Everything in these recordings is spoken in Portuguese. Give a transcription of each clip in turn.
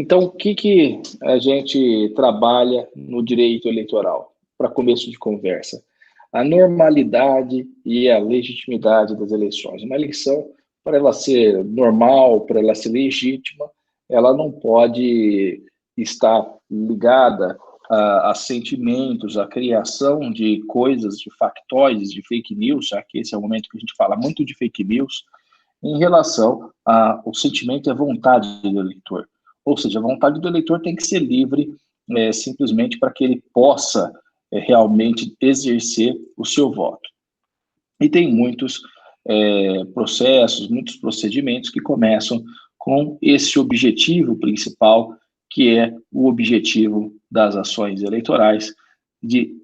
Então, o que a gente trabalha no direito eleitoral? Para começo de conversa, a normalidade e a legitimidade das eleições. Uma eleição, para ela ser normal, para ela ser legítima, ela não pode estar ligada a sentimentos, a criação de coisas, de factóides, de fake news, já que esse é o momento que a gente fala muito de fake news, em relação ao sentimento e à vontade do eleitor. Ou seja, a vontade do eleitor tem que ser livre, simplesmente para que ele possa realmente exercer o seu voto. E tem muitos processos, muitos procedimentos que começam com esse objetivo principal, que é o objetivo das ações eleitorais, de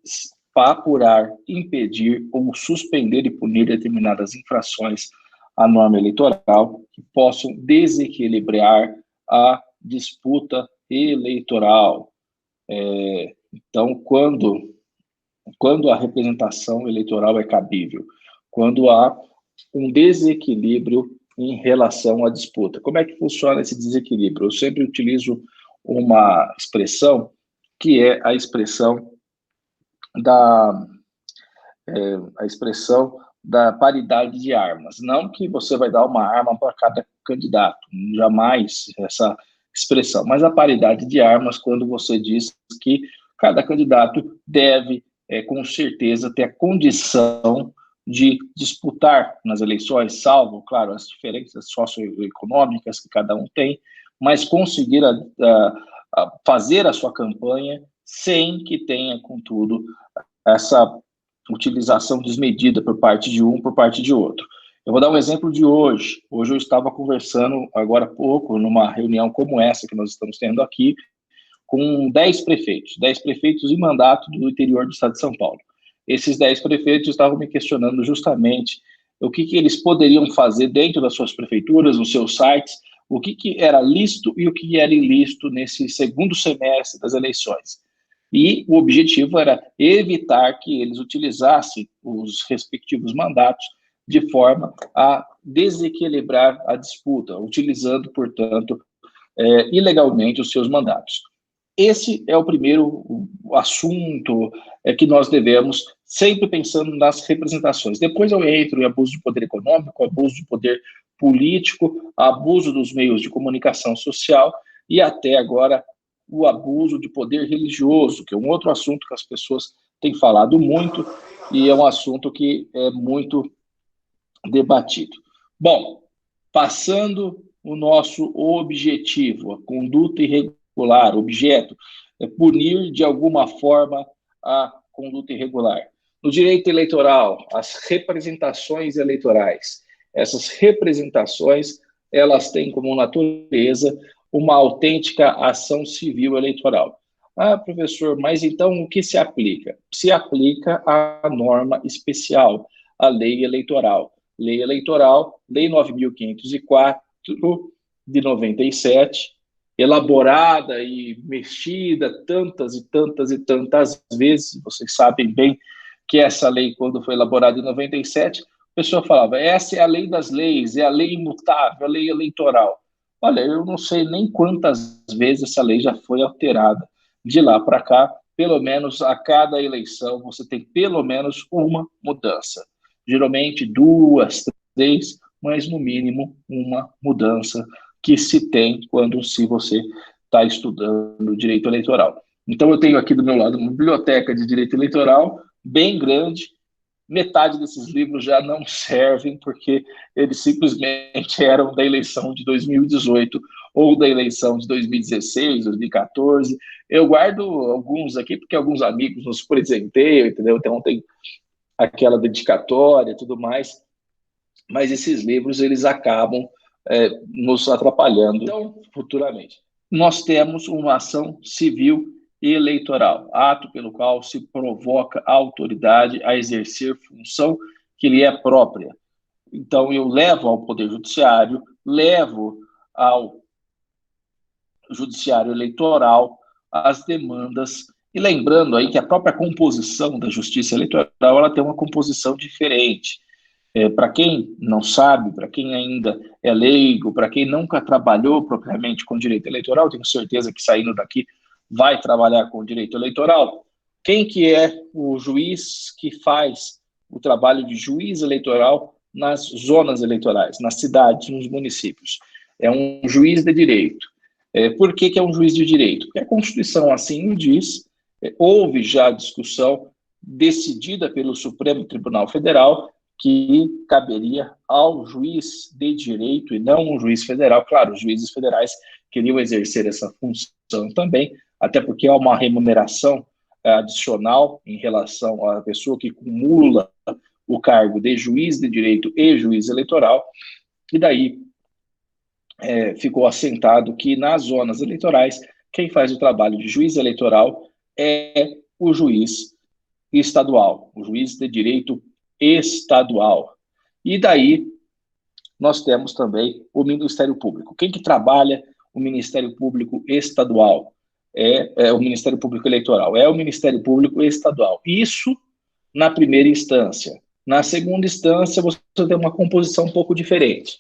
apurar, impedir ou suspender e punir determinadas infrações à norma eleitoral que possam desequilibrar a disputa eleitoral. Então, quando a representação eleitoral é cabível, quando há um desequilíbrio em relação à disputa. Como é que funciona esse desequilíbrio? Eu sempre utilizo uma expressão que é a expressão da paridade de armas. Não que você vai dar uma arma para cada candidato, jamais essa expressão, mas a paridade de armas quando você diz que cada candidato deve, com certeza, ter a condição de disputar nas eleições, salvo, claro, as diferenças socioeconômicas que cada um tem, mas conseguir fazer a sua campanha sem que tenha, contudo, essa utilização desmedida por parte de um, por parte de outro. Eu vou dar um exemplo de hoje. Hoje eu estava conversando, agora há pouco, numa reunião como essa que nós estamos tendo aqui, com 10 prefeitos em mandato do interior do estado de São Paulo. Esses 10 prefeitos estavam me questionando justamente o que eles poderiam fazer dentro das suas prefeituras, nos seus sites, o que era lícito e o que era ilícito nesse segundo semestre das eleições. E o objetivo era evitar que eles utilizassem os respectivos mandatos de forma a desequilibrar a disputa, utilizando, portanto, ilegalmente os seus mandatos. Esse é o primeiro assunto que nós devemos, sempre pensando nas representações. Depois eu entro em abuso de poder econômico, abuso de poder político, abuso dos meios de comunicação social e até agora o abuso de poder religioso, que é um outro assunto que as pessoas têm falado muito e é um assunto que é muito debatido. Bom, passando o nosso objetivo, a conduta irregular, objeto, é punir de alguma forma a conduta irregular. No direito eleitoral, as representações eleitorais, essas representações, elas têm como natureza uma autêntica ação civil eleitoral. Ah, professor, mas então o que se aplica? Se aplica a norma especial, a lei eleitoral. Lei eleitoral, Lei 9.504, de 97, elaborada e mexida tantas e tantas e tantas vezes. Vocês sabem bem que essa lei, quando foi elaborada em 97, a pessoa falava, essa é a lei das leis, é a lei imutável, a lei eleitoral. Olha, eu não sei nem quantas vezes essa lei já foi alterada. De lá para cá, pelo menos a cada eleição, você tem pelo menos uma mudança. Geralmente 2, 3, mas no mínimo uma mudança que se tem se você está estudando direito eleitoral. Então eu tenho aqui do meu lado uma biblioteca de direito eleitoral bem grande. Metade desses livros já não servem porque eles simplesmente eram da eleição de 2018 ou da eleição de 2016, 2014. Eu guardo alguns aqui porque alguns amigos nos presenteiam, entendeu? Então tem aquela dedicatória e tudo mais, mas esses livros eles acabam nos atrapalhando então, futuramente. Nós temos uma ação civil eleitoral, ato pelo qual se provoca a autoridade a exercer função que lhe é própria. Então, eu levo ao Poder Judiciário, levo ao Judiciário Eleitoral as demandas, e lembrando aí que a própria composição da Justiça Eleitoral ela tem uma composição diferente. Para quem não sabe, para quem ainda é leigo, para quem nunca trabalhou propriamente com direito eleitoral, tenho certeza que saindo daqui vai trabalhar com direito eleitoral. Quem que é o juiz que faz o trabalho de juiz eleitoral nas zonas eleitorais, nas cidades, nos municípios? É um juiz de direito. Por que é um juiz de direito? Porque a Constituição assim o diz, houve já discussão decidida pelo Supremo Tribunal Federal que caberia ao juiz de direito e não um juiz federal. Claro, os juízes federais queriam exercer essa função também, até porque há uma remuneração adicional em relação à pessoa que cumula o cargo de juiz de direito e juiz eleitoral, e daí ficou assentado que nas zonas eleitorais, quem faz o trabalho de juiz eleitoral é o juiz estadual, o juiz de direito estadual. E daí nós temos também o Ministério Público. Quem que trabalha o Ministério Público Estadual? É o Ministério Público Eleitoral, é o Ministério Público Estadual. Isso na primeira instância. Na segunda instância, você tem uma composição um pouco diferente.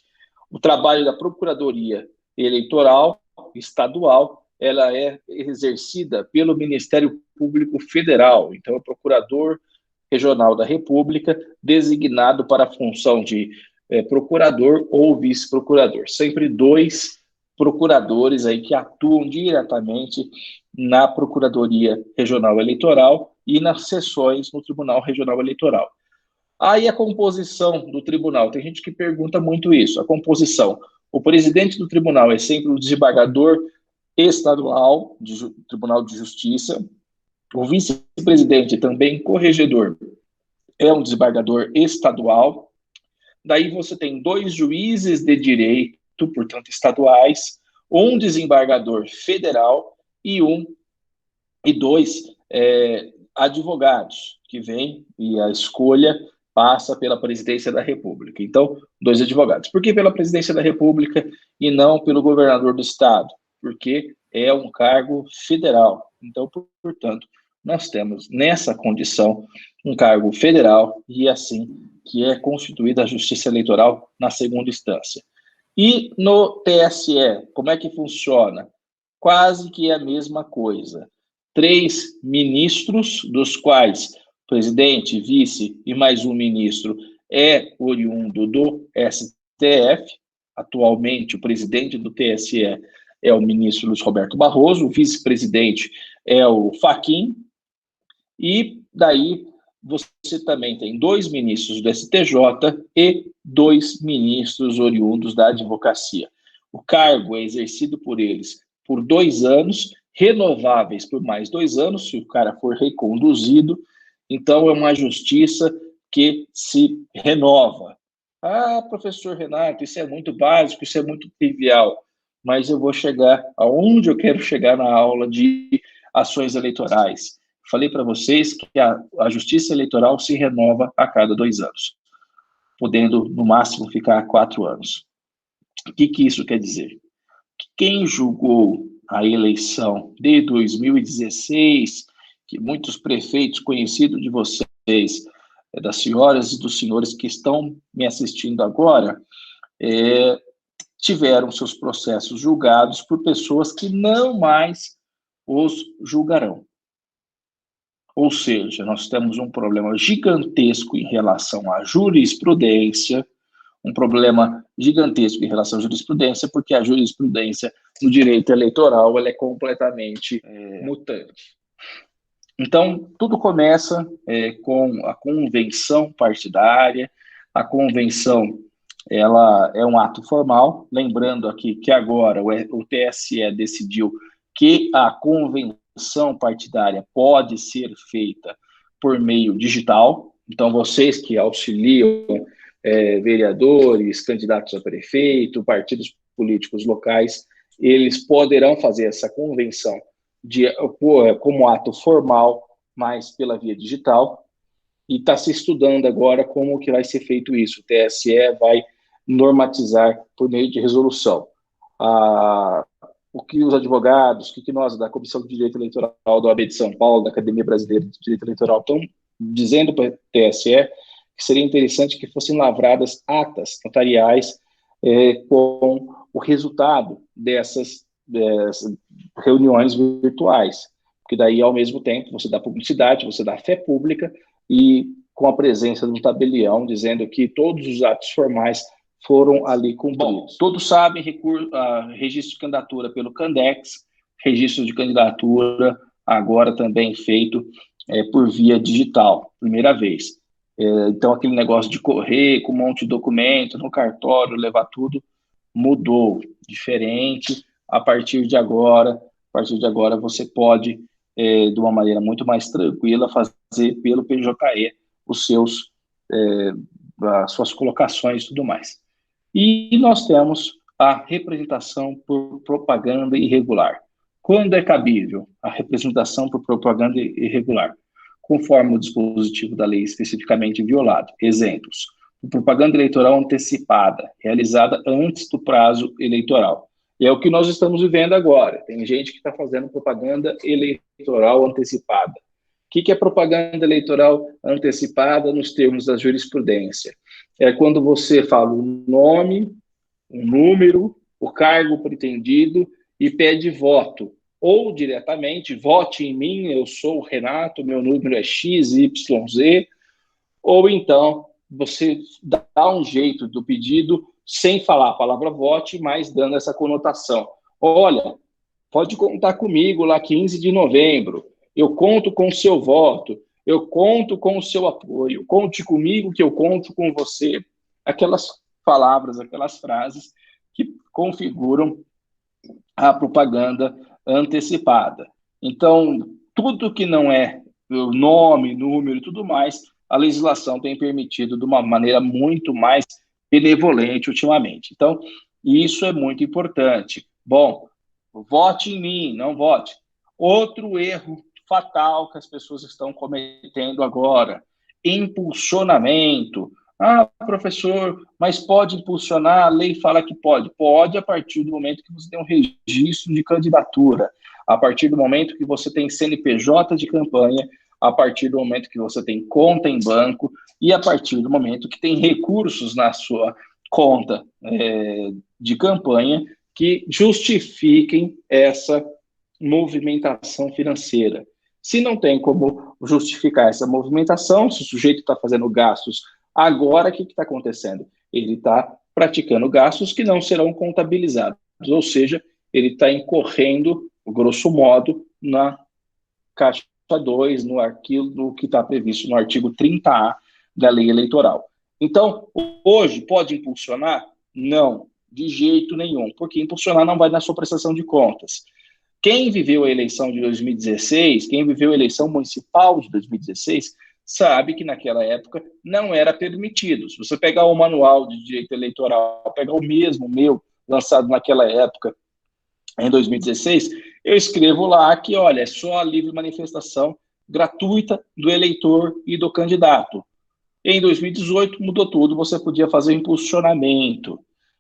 O trabalho da Procuradoria Eleitoral Estadual, ela é exercida pelo Ministério Público Federal. Então, é o Procurador Regional da República, designado para a função de procurador ou vice-procurador. Sempre dois procuradores aí que atuam diretamente na Procuradoria Regional Eleitoral e nas sessões no Tribunal Regional Eleitoral. Aí a composição do tribunal, tem gente que pergunta muito isso, a composição. O presidente do tribunal é sempre o desembargador estadual, do Tribunal de Justiça, o vice-presidente, também corregedor, é um desembargador estadual. Daí você tem dois juízes de direito, portanto, estaduais, um desembargador federal e dois advogados, que vêm e a escolha passa pela presidência da República. Então, dois advogados. Por que pela presidência da República e não pelo governador do estado? Porque é um cargo federal. Então, portanto, nós temos nessa condição um cargo federal e assim que é constituída a Justiça Eleitoral na segunda instância. E no TSE, como é que funciona? Quase que a mesma coisa. 3 ministros, dos quais presidente, vice e mais um ministro é oriundo do STF. Atualmente, o presidente do TSE é o ministro Luiz Roberto Barroso, o vice-presidente é o Fachin, e daí você também tem 2 ministros do STJ e 2 ministros oriundos da advocacia. O cargo é exercido por eles por 2 anos, renováveis por mais 2 anos, se o cara for reconduzido. Então, é uma justiça que se renova. Ah, professor Renato, isso é muito básico, isso é muito trivial, mas eu vou chegar aonde eu quero chegar na aula de ações eleitorais. Falei para vocês que a justiça eleitoral se renova a cada 2 anos, podendo, no máximo, ficar 4 anos. O que isso quer dizer? Quem julgou a eleição de 2016, que muitos prefeitos conhecidos de vocês, das senhoras e dos senhores que estão me assistindo agora, tiveram seus processos julgados por pessoas que não mais os julgarão. Ou seja, nós temos um problema gigantesco em relação à jurisprudência, um problema gigantesco em relação à jurisprudência, porque a jurisprudência no direito eleitoral ela é completamente mutante. Então, tudo começa com a convenção partidária. A convenção ela é um ato formal, lembrando aqui que agora o TSE decidiu que a convenção partidária pode ser feita por meio digital. Então, vocês que auxiliam vereadores, candidatos a prefeito, partidos políticos locais, eles poderão fazer essa convenção como ato formal, mas pela via digital, e está se estudando agora como que vai ser feito isso. O TSE vai normatizar por meio de resolução. O que os advogados, o que nós, da Comissão de Direito Eleitoral da OAB de São Paulo, da Academia Brasileira de Direito Eleitoral, estão dizendo para o TSE que seria interessante que fossem lavradas atas notariais com o resultado dessas reuniões virtuais, porque daí, ao mesmo tempo, você dá publicidade, você dá fé pública e com a presença do tabelião, dizendo que todos os atos formais foram ali cumpridos. Bom, todos sabem, registro de candidatura pelo Candex, registro de candidatura agora também feito por via digital, primeira vez. Então, aquele negócio de correr com um monte de documento no cartório, levar tudo, mudou, diferente. A partir de agora você pode, de uma maneira muito mais tranquila, fazer pelo PJE as suas colocações e tudo mais. E nós temos a representação por propaganda irregular. Quando é cabível a representação por propaganda irregular? Conforme o dispositivo da lei especificamente violado. Exemplos: propaganda eleitoral antecipada, realizada antes do prazo eleitoral. E é o que nós estamos vivendo agora. Tem gente que está fazendo propaganda eleitoral antecipada. O que é propaganda eleitoral antecipada nos termos da jurisprudência? É quando você fala o nome, o número, o cargo pretendido e pede voto. Ou diretamente, vote em mim, eu sou o Renato, meu número é XYZ. Ou então, você dá um jeito do pedido sem falar a palavra vote, mas dando essa conotação. Olha, pode contar comigo lá 15 de novembro, eu conto com o seu voto, eu conto com o seu apoio, conte comigo que eu conto com você. Aquelas palavras, aquelas frases que configuram a propaganda antecipada. Então, tudo que não é nome, número e tudo mais, a legislação tem permitido de uma maneira muito mais benevolente ultimamente. Então, isso é muito importante. Bom, vote em mim, não vote. Outro erro fatal que as pessoas estão cometendo agora: impulsionamento. Ah, professor, mas pode impulsionar? A lei fala que pode. Pode a partir do momento que você tem um registro de candidatura, a partir do momento que você tem CNPJ de campanha, a partir do momento que você tem conta em banco e a partir do momento que tem recursos na sua conta de campanha que justifiquem essa movimentação financeira. Se não tem como justificar essa movimentação, se o sujeito está fazendo gastos agora, o que está acontecendo? Ele está praticando gastos que não serão contabilizados, ou seja, ele está incorrendo, grosso modo, na caixa 2, no que está previsto no artigo 30A da lei eleitoral. Então, hoje, pode impulsionar? Não, de jeito nenhum, porque impulsionar não vai na sua prestação de contas. Quem viveu a eleição de 2016, quem viveu a eleição municipal de 2016, sabe que naquela época não era permitido. Se você pegar o manual de direito eleitoral, pegar o mesmo meu, lançado naquela época, em 2016, eu escrevo lá que, olha, é só a livre manifestação gratuita do eleitor e do candidato. Em 2018, mudou tudo, você podia fazer impulsionamento,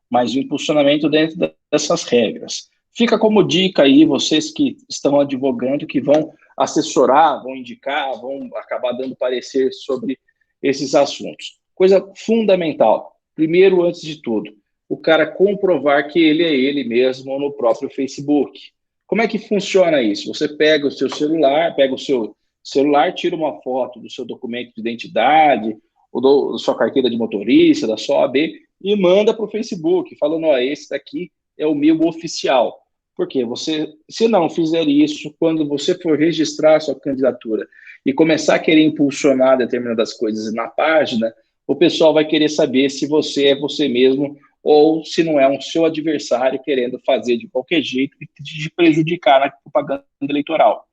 mas o impulsionamento dentro dessas regras. Fica como dica aí, vocês que estão advogando, que vão assessorar, vão indicar, vão acabar dando parecer sobre esses assuntos. Coisa fundamental, primeiro, antes de tudo, o cara comprovar que ele é ele mesmo no próprio Facebook. Como é que funciona isso? Você pega o seu celular, tira uma foto do seu documento de identidade, ou da sua carteira de motorista, da sua OAB, e manda para o Facebook, falando, ó, esse daqui é o meu oficial. Porque você, se não fizer isso, quando você for registrar a sua candidatura e começar a querer impulsionar determinadas coisas na página, o pessoal vai querer saber se você é você mesmo ou se não é um seu adversário querendo fazer de qualquer jeito e te prejudicar na propaganda eleitoral.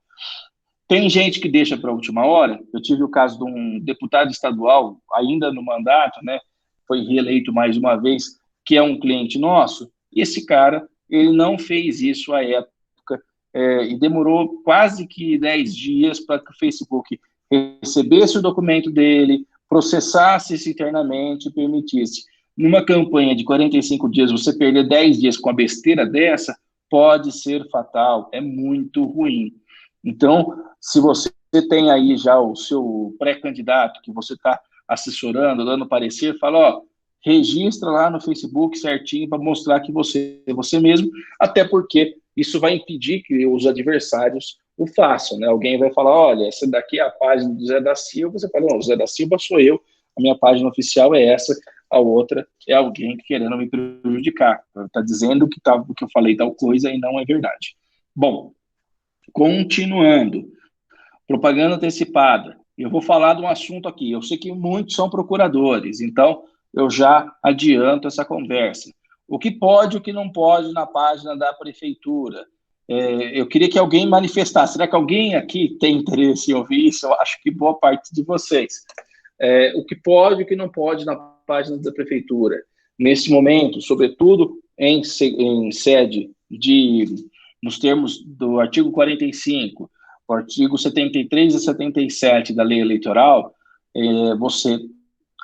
Tem gente que deixa para a última hora. Eu tive o caso de um deputado estadual, ainda no mandato, né, foi reeleito mais uma vez, que é um cliente nosso, e esse cara, ele não fez isso à época, e demorou quase que 10 dias para que o Facebook recebesse o documento dele, processasse isso internamente e permitisse. Numa campanha de 45 dias, você perder 10 dias com a besteira dessa, pode ser fatal, é muito ruim. Então, se você tem aí já o seu pré-candidato, que você está assessorando, dando parecer, fala, ó, registra lá no Facebook certinho para mostrar que você é você mesmo, até porque isso vai impedir que os adversários o façam, né? Alguém vai falar, olha, essa daqui é a página do Zé da Silva, você fala, não, o Zé da Silva sou eu, a minha página oficial é essa, a outra é alguém querendo me prejudicar, está dizendo que eu falei tal coisa e não é verdade. Bom, continuando, propaganda antecipada. Eu vou falar de um assunto aqui. Eu sei que muitos são procuradores, então eu já adianto essa conversa. O que pode, o que não pode na página da prefeitura? Eu queria que alguém manifestasse. Será que alguém aqui tem interesse em ouvir isso? Eu acho que boa parte de vocês. O que pode, o que não pode na página da prefeitura. Nesse momento, sobretudo em sede nos termos do artigo 45, o artigo 73 e 77 da lei eleitoral, você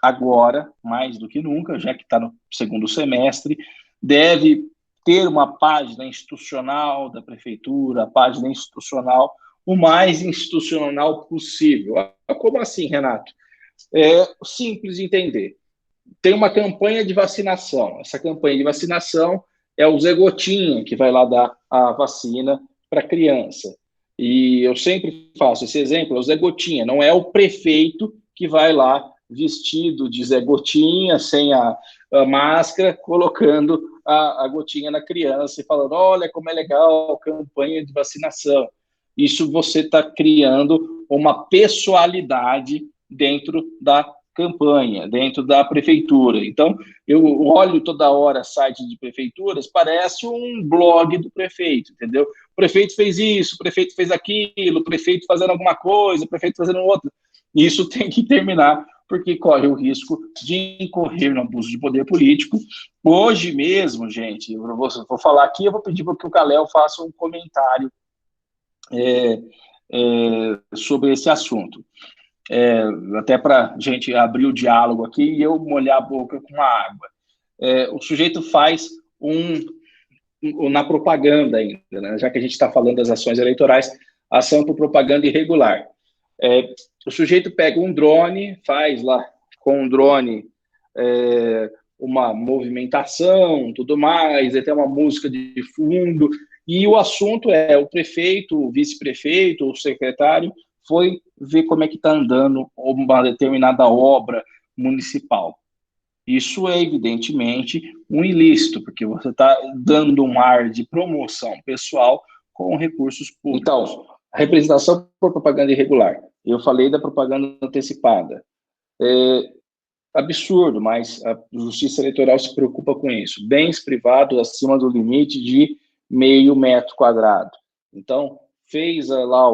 agora, mais do que nunca, já que está no segundo semestre, deve ter uma página institucional da prefeitura, a página institucional o mais institucional possível. Como assim, Renato? É simples de entender. Tem uma campanha de vacinação. Essa campanha de vacinação é o Zé Gotinha que vai lá dar a vacina para a criança. E eu sempre faço esse exemplo, é o Zé Gotinha, não é o prefeito que vai lá vestido de Zé Gotinha, sem a máscara, colocando a gotinha na criança e falando, olha como é legal a campanha de vacinação. Isso você está criando uma pessoalidade dentro da campanha, dentro da prefeitura. Então, eu olho toda hora site de prefeituras, parece um blog do prefeito, entendeu? O prefeito fez isso, o prefeito fez aquilo, o prefeito fazendo alguma coisa, o prefeito fazendo outra. Isso tem que terminar, porque corre o risco de incorrer no abuso de poder político. Hoje mesmo, gente, eu vou falar aqui, eu vou pedir para que o Kalel faça um comentário sobre esse assunto. Até para a gente abrir o diálogo aqui e eu molhar a boca com a água. O sujeito faz na propaganda ainda, né? Já que a gente está falando das ações eleitorais, ação por propaganda irregular. O sujeito pega um drone, faz lá com um drone uma movimentação, tudo mais, tem uma música de fundo, e o assunto é o prefeito, o vice-prefeito, o secretário, foi ver como é que está andando uma determinada obra municipal. Isso é, evidentemente, um ilícito, porque você está dando um ar de promoção pessoal com recursos públicos. Então, a representação por propaganda irregular. Eu falei da propaganda antecipada. Absurdo, mas a Justiça Eleitoral se preocupa com isso. Bens privados acima do limite de meio metro quadrado. Então, fez lá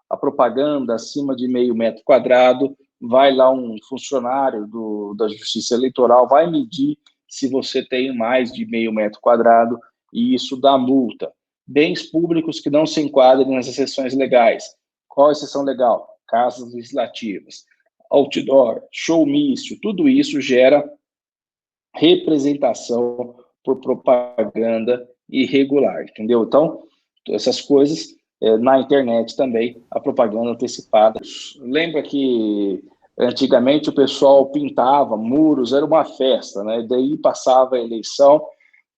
a propaganda acima de meio metro quadrado, vai lá um funcionário da Justiça Eleitoral, vai medir se você tem mais de meio metro quadrado e isso dá multa. Bens públicos que não se enquadrem nas exceções legais. Qual a exceção legal? Casas legislativas, outdoor, showmício, tudo isso gera representação por propaganda irregular, entendeu? Então, essas coisas, na internet também, a propaganda antecipada. Lembra que antigamente o pessoal pintava muros, era uma festa, né? Daí passava a eleição,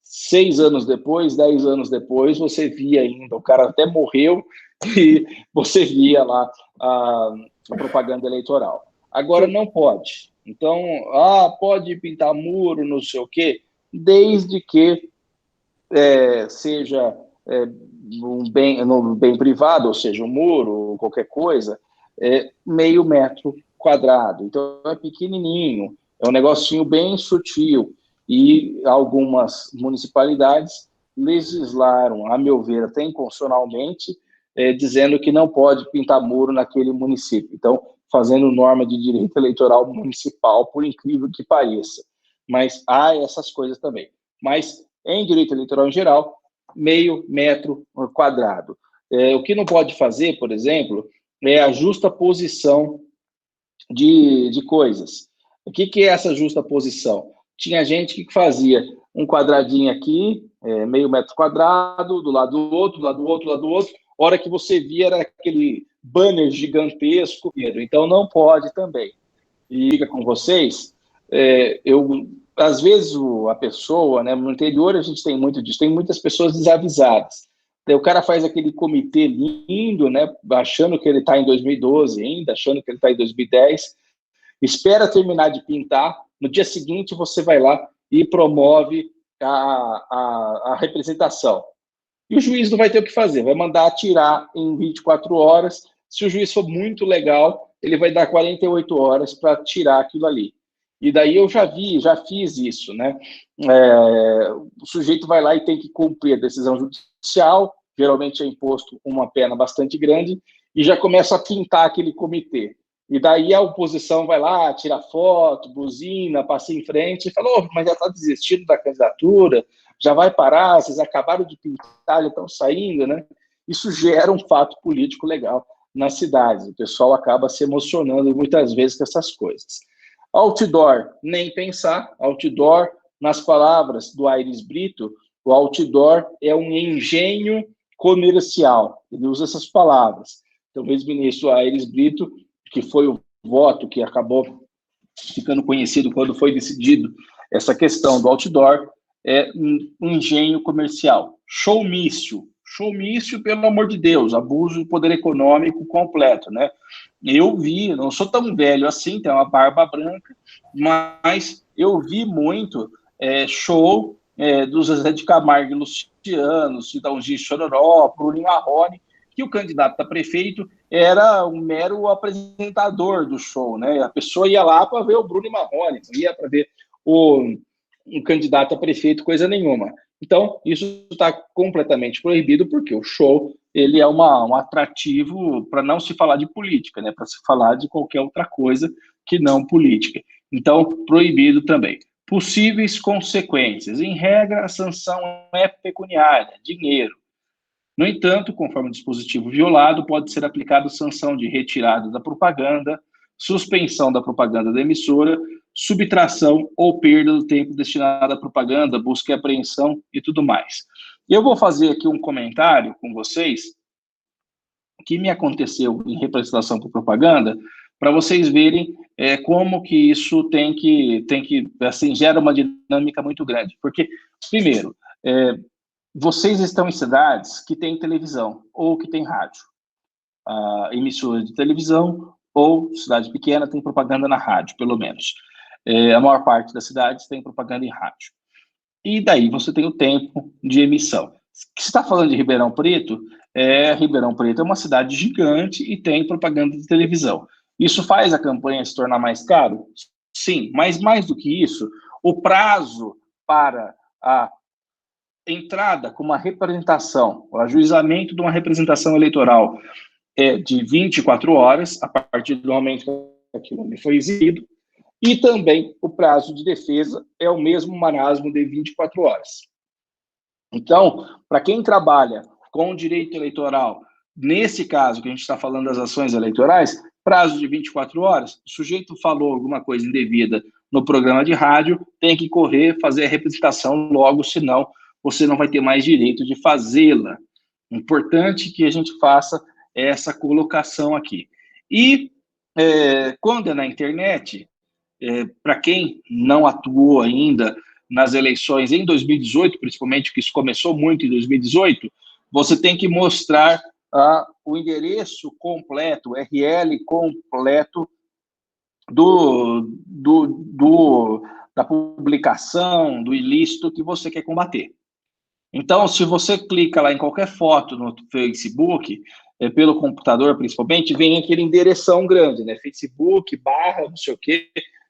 6 anos depois, 10 anos depois, você via ainda, o cara até morreu e você via lá a propaganda eleitoral. Agora não pode. Então, pode pintar muro, não sei o quê, desde que seja no bem privado, ou seja, um muro, qualquer coisa, meio metro quadrado. Então, é pequenininho, é um negocinho bem sutil. E algumas municipalidades legislaram, a meu ver, até inconstitucionalmente, dizendo que não pode pintar muro naquele município. Então, fazendo norma de direito eleitoral municipal, por incrível que pareça. Mas há essas coisas também. Mas, em direito eleitoral em geral, meio metro quadrado. O que não pode fazer, por exemplo, é a justa posição de coisas. O que é essa justa posição? Tinha gente que fazia um quadradinho aqui, meio metro quadrado, do lado do outro, do lado do outro, do lado do outro. A hora que você via era aquele banner gigantesco. Então, não pode também. e fica com vocês, às vezes a pessoa, né, no interior a gente tem muito disso, tem muitas pessoas desavisadas. Daí o cara faz aquele comitê lindo, né, achando que ele está em 2012 ainda, achando que ele está em 2010, espera terminar de pintar, no dia seguinte você vai lá e promove a representação. E o juiz não vai ter o que fazer, vai mandar tirar em 24 horas. Se o juiz for muito legal, ele vai dar 48 horas para tirar aquilo ali. E daí eu já fiz isso, né? O sujeito vai lá e tem que cumprir a decisão judicial, geralmente é imposto uma pena bastante grande, e já começa a pintar aquele comitê. E daí a oposição vai lá, tira foto, buzina, passa em frente e fala, mas já está desistindo da candidatura, já vai parar, vocês acabaram de pintar, já estão saindo, né? Isso gera um fato político legal nas cidades. O pessoal acaba se emocionando muitas vezes com essas coisas. Outdoor, nem pensar. Outdoor, nas palavras do Aires Brito, o outdoor é um engenho comercial. Ele usa essas palavras. Então, o ex-ministro Aires Brito, que foi o voto que acabou ficando conhecido quando foi decidido essa questão do outdoor, é um engenho comercial. Showmício, pelo amor de Deus, abuso de poder econômico completo, né? Eu vi, não sou tão velho assim, tenho uma barba branca, mas eu vi muito show do Zezé de Camargo e Luciano, Chitãozinho e Chororó, Bruno Marrone, que o candidato a prefeito era um mero apresentador do show, né? A pessoa ia lá para ver o Bruno Marrone, não ia para ver um candidato a prefeito, coisa nenhuma. Então, isso está completamente proibido, porque o show ele é um atrativo para não se falar de política, né? Para se falar de qualquer outra coisa que não política. Então, proibido também. Possíveis consequências. Em regra, a sanção é pecuniária, dinheiro. No entanto, conforme o dispositivo violado, pode ser aplicada sanção de retirada da propaganda, suspensão da propaganda da emissora, subtração ou perda do tempo destinado à propaganda, busca e apreensão e tudo mais. Eu vou fazer aqui um comentário com vocês que me aconteceu em representação por propaganda, para vocês verem como que isso tem que assim, gera uma dinâmica muito grande. Porque, primeiro, vocês estão em cidades que têm televisão ou que têm rádio. Emissora de televisão ou cidade pequena tem propaganda na rádio, pelo menos. A maior parte das cidades tem propaganda em rádio. E daí você tem o tempo de emissão. Se está falando de Ribeirão Preto, Ribeirão Preto é uma cidade gigante e tem propaganda de televisão. Isso faz a campanha se tornar mais caro? Sim, mas mais do que isso, o prazo para a entrada com uma representação, o ajuizamento de uma representação eleitoral é de 24 horas, a partir do momento que aquilo foi exibido, e também o prazo de defesa é o mesmo marasmo de 24 horas. Então, para quem trabalha com direito eleitoral, nesse caso que a gente está falando das ações eleitorais, prazo de 24 horas, o sujeito falou alguma coisa indevida no programa de rádio, tem que correr, fazer a representação logo, senão você não vai ter mais direito de fazê-la. Importante que a gente faça essa colocação aqui. E quando é na internet, para quem não atuou ainda nas eleições em 2018, principalmente, que isso começou muito em 2018, você tem que mostrar o endereço completo, o URL completo da publicação, do ilícito que você quer combater. Então, se você clica lá em qualquer foto no Facebook, pelo computador principalmente, vem aquele endereção grande, né? Facebook, / não sei o quê,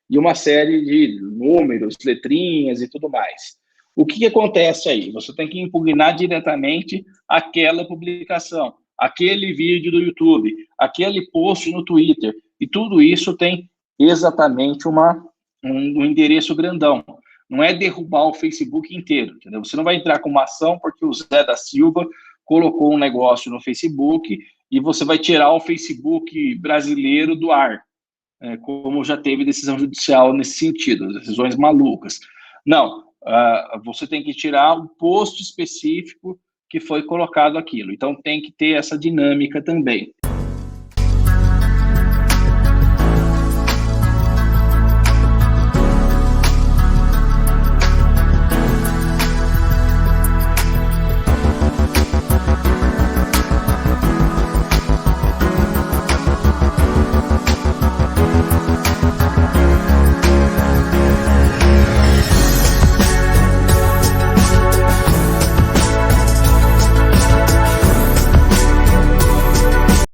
e uma série de números, letrinhas e tudo mais. O que acontece aí? Você tem que impugnar diretamente aquela publicação, aquele vídeo do YouTube, aquele post no Twitter, e tudo isso tem exatamente um endereço grandão. Não é derrubar o Facebook inteiro, entendeu? Você não vai entrar com uma ação porque o Zé da Silva colocou um negócio no Facebook e você vai tirar o Facebook brasileiro do ar, como já teve decisão judicial nesse sentido, decisões malucas. Não, você tem que tirar um post específico que foi colocado aquilo. Então, tem que ter essa dinâmica também.